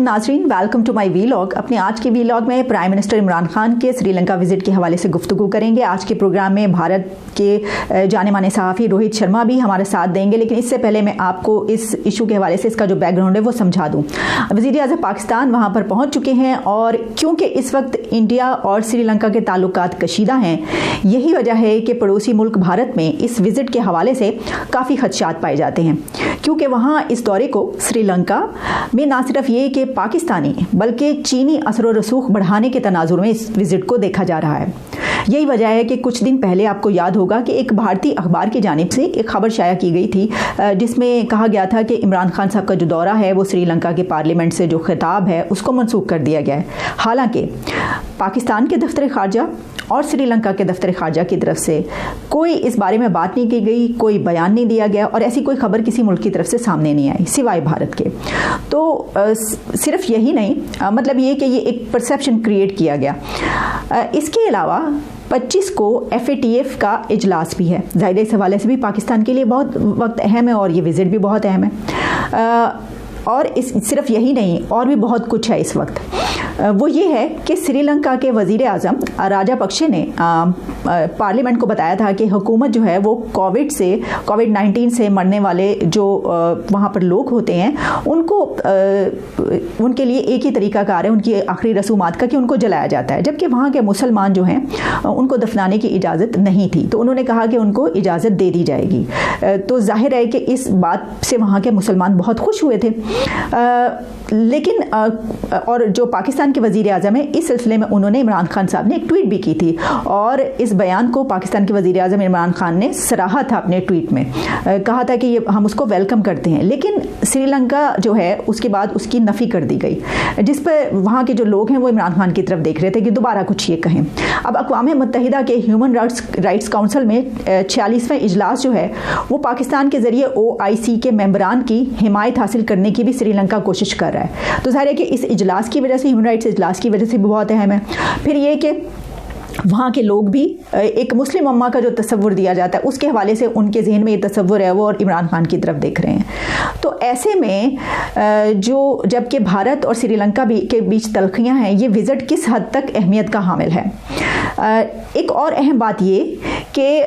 नाजरीन, welcome to my vlog. अपने आज के वीलॉग में प्राइम मिनिस्टर इमरान खान के श्रीलंका विजिट के हवाले से गुफ्तगू करेंगे। आज के प्रोग्राम में भारत के जाने माने सहाफ़ी रोहित शर्मा भी हमारे साथ देंगे, लेकिन इससे पहले मैं आपको इस इशू के हवाले से इसका जो बैकग्राउंड है वो समझा दूँ। वज़ीर-ए-आज़म पाकिस्तान वहाँ पर पहुँच चुके हैं और क्योंकि इस वक्त इंडिया और श्रीलंका के ताल्लुकात कशीदा हैं, यही वजह है कि पड़ोसी मुल्क भारत में इस विज़िट के हवाले से काफ़ी खदशात पाए जाते हैं, क्योंकि वहाँ इस दौरे को श्रीलंका में ना सिर्फ ये कि पाकिस्तानी बल्कि चीनी असर और रसूख बढ़ाने के तनाजुर में इस विज़िट को देखा जा रहा है। यही वजह है कि कुछ दिन पहले आपको याद होगा कि एक भारतीय अखबार की जानिब से एक खबर शाया की गई थी, जिसमें कहा गया था कि इमरान खान साहब का जो दौरा है वो श्रीलंका के पार्लियामेंट से जो खिताब है उसको मनसूख कर दिया गया है। हालांकि पाकिस्तान के दफ्तर खारजा और श्रीलंका के दफ्तर खारजा की तरफ से कोई इस बारे में बात नहीं की गई, कोई बयान नहीं दिया गया और ऐसी कोई खबर किसी मुल्क की तरफ से सामने नहीं आई सिवाय भारत के। तो सिर्फ यही नहीं, मतलब ये कि ये एक परसेप्शन क्रिएट किया गया। इसके अलावा 25 को FATF का इजलास भी है। ज़ाहिर इस हवाले से भी पाकिस्तान के लिए बहुत वक्त अहम है और ये विज़िट भी बहुत अहम है। और सिर्फ यही नहीं, और भी बहुत कुछ है इस वक्त। वो ये है कि श्रीलंका के वज़ीर-ए-आज़म राजापक्षे ने पार्लियामेंट को बताया था कि हुकूमत जो है वो कोविड-19 से मरने वाले जो वहाँ पर लोग होते हैं उनको उनके लिए एक ही तरीक़ाकार है उनकी आखिरी रसूमात का कि उनको जलाया जाता है, जबकि वहाँ के मुसलमान जो हैं उनको दफनाने की इजाज़त नहीं थी। तो उन्होंने कहा कि उनको इजाज़त दे दी जाएगी। तो जाहिर है कि इस बात से वहाँ के मुसलमान बहुत खुश हुए थे। लेकिन और जो पाकिस्तान के वज़ीर-ए-आज़म है इस सिलसिले में उन्होंने इमरान खान साहब ने एक ट्वीट भी की थी और इस बयान को पाकिस्तान के वज़ीर-ए-आज़म इमरान खान ने सराहा था अपने ट्वीट में। कहा था कि ये हम उसको वेलकम करते हैं, लेकिन श्रीलंका जो है उसके बाद उसकी नफ़ी कर दी गई, जिस पर वहाँ के जो लोग हैं वो इमरान खान की तरफ देख रहे थे कि दोबारा कुछ ये कहें। अब अक़वाम मुत्तहिदा के ह्यूमन राइट्स काउंसिल में 46वां इजलास जो है वो पाकिस्तान के ज़रिए OIC के मेंबरान की हिमायत हासिल करने की भी श्रीलंका कोशिश कर रहा है। तो ज़ाहिर है कि इस इजलास की वजह से, ह्यूमन राइट्स इजलास की वजह से भी बहुत अहम है। फिर ये कि वहाँ के लोग भी एक मुस्लिम उम्मा का जो तस्वुर दिया जाता है उसके हवाले से उनके जहन में ये तस्वुर है वो और इमरान खान की तरफ देख रहे हैं। तो ऐसे में जो जबकि भारत और श्रीलंका के बीच तलखियाँ हैं, ये विज़िट किस हद तक अहमियत का हामिल है। एक और अहम बात ये कि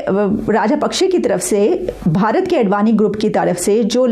राजापक्षे की तरफ से भारत के एडवानी ग्रुप की तरफ से जो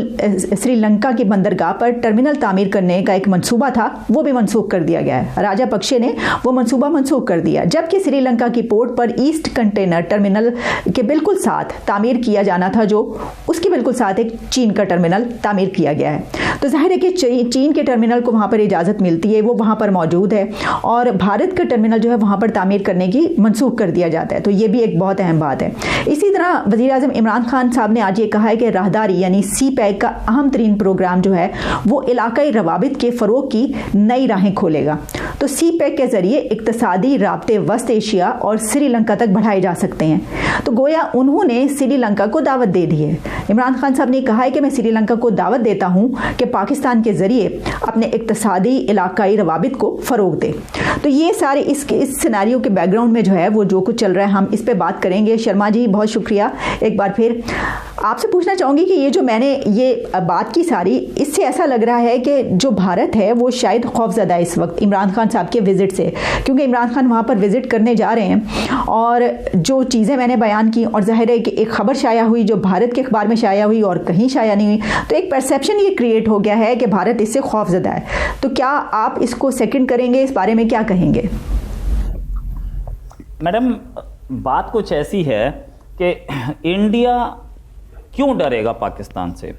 श्रीलंका की बंदरगाह पर टर्मिनल तामीर करने का एक मंसूबा था वो भी मनसूख कर दिया गया है। राजापक्षे ने वो मंसूबा मनसूख कर दिया, जबकि श्रीलंका की पोर्ट पर ईस्ट कंटेनर टर्मिनल के बिल्कुल साथ तामीर किया जाना था, जो उसके बिल्कुल साथ एक चीन का टर्मिनल तामीर किया गया है। तो जाहिर है कि चीन के टर्मिनल को वहाँ पर इजाज़त मिलती है, वो वहाँ पर मौजूद है और भारत का टर्मिनल जो है वहाँ पर तामीर करने की मनसूख कर दिया जाता है। तो ये भी एक बहुत अहम बात है। इसी तरह वज़ीर-ए-आज़म इमरान खान साहब ने आज ये कहा है कि राहदारी यानी CPEC का अहम तरीन प्रोग्राम जो है वो इलाकाई रवाबित के फ़रोग की नई राहें खोलेगा। तो CPEC के ज़रिए इक़्तिसादी राब्ते वस्त एशिया और श्रीलंका तक बढ़ाए जा सकते हैं। तो गोया उन्होंने श्रीलंका को दावत दे दी है। इमरान खान साहब ने कहा है कि मैं श्रीलंका को दावत देता हूँ कि पाकिस्तान के ज़रिए अपने इक़्तिसादी इलाकाई रवाबित को फ़रोग दे। तो ये सारे इस सिनेरियो के बैकग्राउंड में जो है वो जो कुछ चल रहा है हम इस पे बात करेंगे। शर्मा जी बहुत शुक्रिया। एक बार फिर आपसे पूछना चाहूँगी कि ये जो मैंने ये बात की सारी, इससे ऐसा लग रहा है कि जो भारत है वो शायद खौफज़दा है इस वक्त इमरान खान साहब के विज़िट से, क्योंकि इमरान खान वहाँ पर विज़िट करने जा रहे हैं और जो चीज़ें मैंने बयान की और ज़ाहिर है कि एक खबर शाया हुई जो भारत के अखबार में शाया हुई और कहीं शाया नहीं हुई, तो एक परसेप्शन ये क्रिएट हो गया है कि भारत इससे खौफज़दा है। तो क्या आप इसको सेकंड करेंगे, इस बारे में क्या कहेंगे? मैडम, बात कुछ ऐसी है कि इंडिया क्यों डरेगा पाकिस्तान से,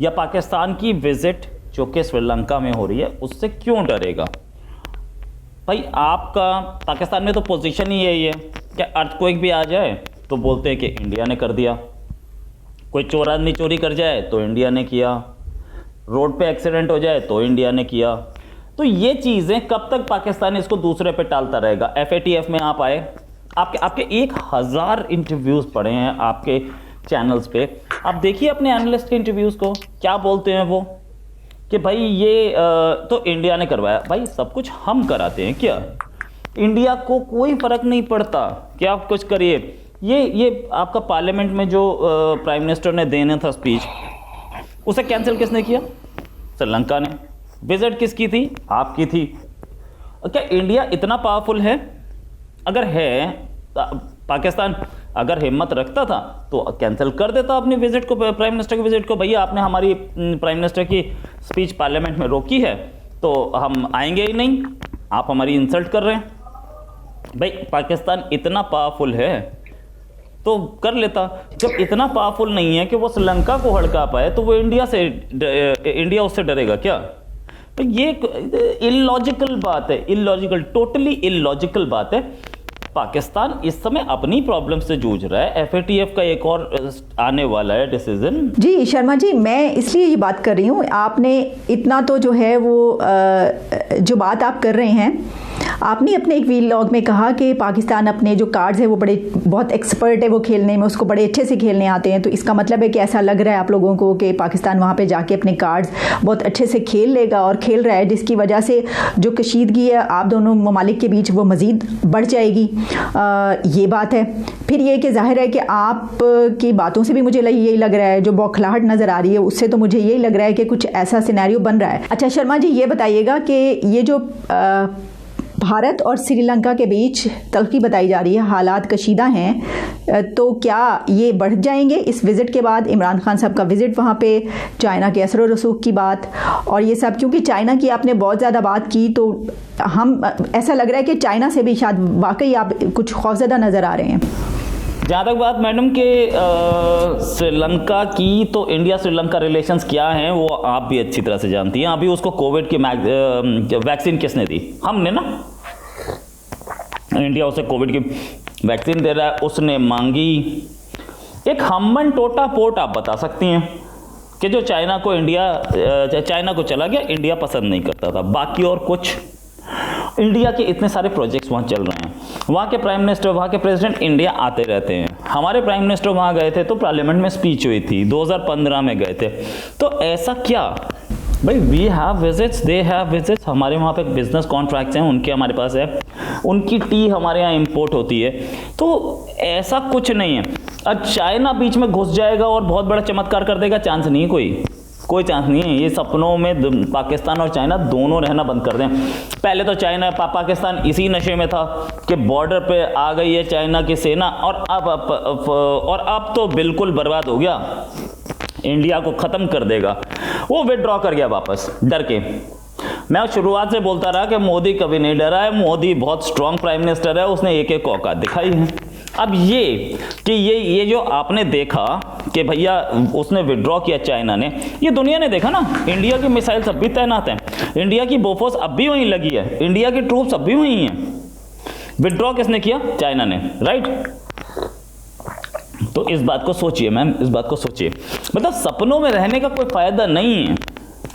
या पाकिस्तान की विज़िट जो कि श्रीलंका में हो रही है उससे क्यों डरेगा? भाई आपका पाकिस्तान में तो पोजीशन ही यही है कि अर्थक्वेक भी आ जाए तो बोलते हैं कि इंडिया ने कर दिया, कोई चोर आदमी चोरी कर जाए तो इंडिया ने किया, रोड पे एक्सीडेंट हो जाए तो इंडिया ने किया। तो ये चीज़ें कब तक पाकिस्तान इसको दूसरे पे टालता रहेगा? FATF में आप आए, आपके 1000 इंटरव्यूज़ पढ़े हैं आपके चैनल्स पे, आप देखिए अपने एनालिस्ट के इंटरव्यूज़ को, क्या बोलते हैं वो कि भाई ये तो इंडिया ने करवाया। भाई सब कुछ हम कराते हैं क्या? इंडिया को कोई फ़र्क नहीं पड़ता कि आप कुछ करिए। ये आपका पार्लियामेंट में जो प्राइम मिनिस्टर ने देना था स्पीच, उसे कैंसिल किसने किया? श्रीलंका ने। विजिट किसकी थी? आपकी थी। क्या इंडिया इतना पावरफुल है? अगर है, पाकिस्तान अगर हिम्मत रखता था तो कैंसिल कर देता अपनी विजिट को, प्राइम मिनिस्टर की विजिट को। भैया आपने हमारी प्राइम मिनिस्टर की स्पीच पार्लियामेंट में रोकी है तो हम आएंगे ही नहीं, आप हमारी इंसल्ट कर रहे हैं। भाई पाकिस्तान इतना पावरफुल है तो कर लेता। जब इतना पावरफुल नहीं है कि वो श्रीलंका को हड़का पाए तो वो इंडिया उससे डरेगा क्या? तो ये इलॉजिकल बात है, इलॉजिकल, टोटली इलॉजिकल बात है। पाकिस्तान इस समय अपनी प्रॉब्लम से जूझ रहा है। FATF का एक और आने वाला है डिसीजन। जी शर्मा जी, मैं इसलिए ये बात कर रही हूँ, आपने इतना तो जो है वो जो बात आप कर रहे हैं, आपने अपने एक व्लॉग में कहा कि पाकिस्तान अपने जो कार्ड्स है वो बहुत एक्सपर्ट है वो खेलने में, उसको बड़े अच्छे से खेलने आते हैं। तो इसका मतलब है कि ऐसा लग रहा है आप लोगों को कि पाकिस्तान वहाँ पे जाके अपने कार्ड्स बहुत अच्छे से खेल लेगा और खेल रहा है, जिसकी वजह से जो कशीदगी है आप दोनों ममालिक के बीच वो मज़ीद बढ़ जाएगी। ये बात है। फिर ये कि जाहिर है कि आप की बातों से भी मुझे यही लग रहा है, जो बौखलाहट नज़र आ रही है उससे तो मुझे यही लग रहा है कि कुछ ऐसा सिनेरियो बन रहा है। अच्छा शर्मा जी, ये बताइएगा कि ये जो भारत और श्रीलंका के बीच तल्खी बताई जा रही है, हालात कशीदा हैं, तो क्या ये बढ़ जाएंगे इस विज़िट के बाद? इमरान खान साहब का विज़िट वहाँ पे, चाइना के असर और रसूख की बात और ये सब, क्योंकि चाइना की आपने बहुत ज़्यादा बात की तो हम ऐसा लग रहा है कि चाइना से भी शायद वाकई आप कुछ खौफज़दा नज़र आ रहे हैं। जहाँ तक बात मैडम के श्रीलंका की, तो इंडिया श्रीलंका रिलेशंस क्या हैं वो आप भी अच्छी तरह से जानती हैं। अभी उसको कोविड की वैक्सीन किसने दी? हमने ना। इंडिया उसे कोविड की वैक्सीन दे रहा है, उसने मांगी। एक हमन टोटा पोट आप बता सकती हैं कि जो चाइना को चला गया, इंडिया पसंद नहीं करता था, बाकी और कुछ? इंडिया के इतने सारे प्रोजेक्ट्स वहाँ चल रहे हैं, वहाँ के प्राइम मिनिस्टर, वहाँ के प्रेसिडेंट इंडिया आते रहते हैं। हमारे प्राइम मिनिस्टर वहाँ गए थे तो पार्लियामेंट में स्पीच हुई थी, 2015 में गए थे। तो ऐसा क्या भाई, we have visits, they have visits. हमारे वहाँ पे बिजनेस कॉन्ट्रैक्ट्स हैं, उनके हमारे पास है, उनकी टी हमारे यहाँ इंपोर्ट होती है। तो ऐसा कुछ नहीं है। अब चाइना बीच में घुस जाएगा और बहुत बड़ा चमत्कार कर देगा, चांस नहीं है, कोई चांस नहीं है। ये सपनों में पाकिस्तान और चाइना दोनों रहना बंद कर दें। पहले तो चाइना पाकिस्तान इसी नशे में था कि बॉर्डर पे आ गई है चाइना की सेना, और अब तो बिल्कुल बर्बाद हो गया, इंडिया को ख़त्म कर देगा। वो विड्रॉ कर गया वापस डर के। मैं शुरुआत से बोलता रहा कि मोदी कभी नहीं डरा है, मोदी बहुत स्ट्रांग प्राइम मिनिस्टर है, उसने एक औकात दिखाई है। अब ये जो आपने देखा कि भैया उसने विड्रॉ किया चाइना ने, ये दुनिया ने देखा ना। इंडिया की मिसाइल्स अब भी तैनात हैं, इंडिया की बोफोर्स अब भी वहीं लगी है, इंडिया की ट्रूप्स अब भी वहीं हैं। विड्रॉ किसने किया? चाइना ने, राइट? तो इस बात को सोचिए मैम, इस बात को सोचिए। मतलब सपनों में रहने का कोई फायदा नहीं है।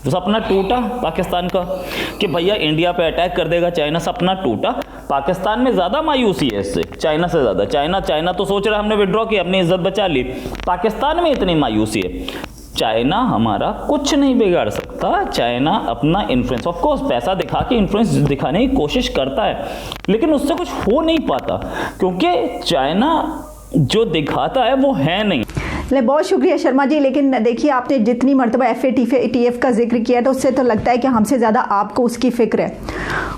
तो सपना टूटा पाकिस्तान का कि भैया इंडिया पे अटैक कर देगा चाइना, सपना टूटा। पाकिस्तान में ज़्यादा मायूसी है इससे, चाइना से ज़्यादा। चाइना तो सोच रहा है हमने विड्रॉ किया, अपनी इज्जत बचा ली। पाकिस्तान में इतनी मायूसी है। चाइना हमारा कुछ नहीं बिगाड़ सकता। चाइना अपना इन्फ्लुएंस, ऑफ कोर्स पैसा दिखा के इन्फ्लुएंस दिखाने की कोशिश करता है, लेकिन उससे कुछ हो नहीं पाता, क्योंकि चाइना जो दिखाता है वो है नहीं। बहुत शुक्रिया शर्मा जी। लेकिन देखिए, आपने जितनी मरतबा FATF का जिक्र किया तो उससे तो लगता है कि हमसे ज़्यादा आपको उसकी फ़िक्र है,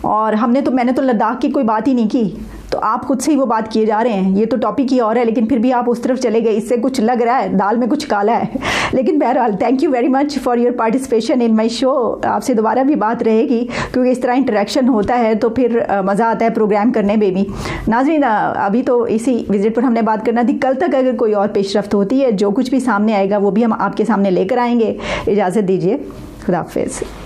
और मैंने तो लद्दाख की कोई बात ही नहीं की, तो आप खुद से ही वो बात किए जा रहे हैं। ये तो टॉपिक ही और है, लेकिन फिर भी आप उस तरफ चले गए। इससे कुछ लग रहा है दाल में कुछ काला है। लेकिन बहरहाल, thank you very much for your participation in my show. आपसे दोबारा भी बात रहेगी, क्योंकि इस तरह इंटरेक्शन होता है तो फिर मज़ा आता है प्रोग्राम करने में भी। नाज़रीन, अभी तो इसी विजिट पर हमने बात करना थी। कल तक अगर कोई और पेशरफ्त होती है, जो कुछ भी सामने आएगा वो भी हम आपके सामने लेकर आएंगे। इजाज़त दीजिए, खुदा हाफिज़।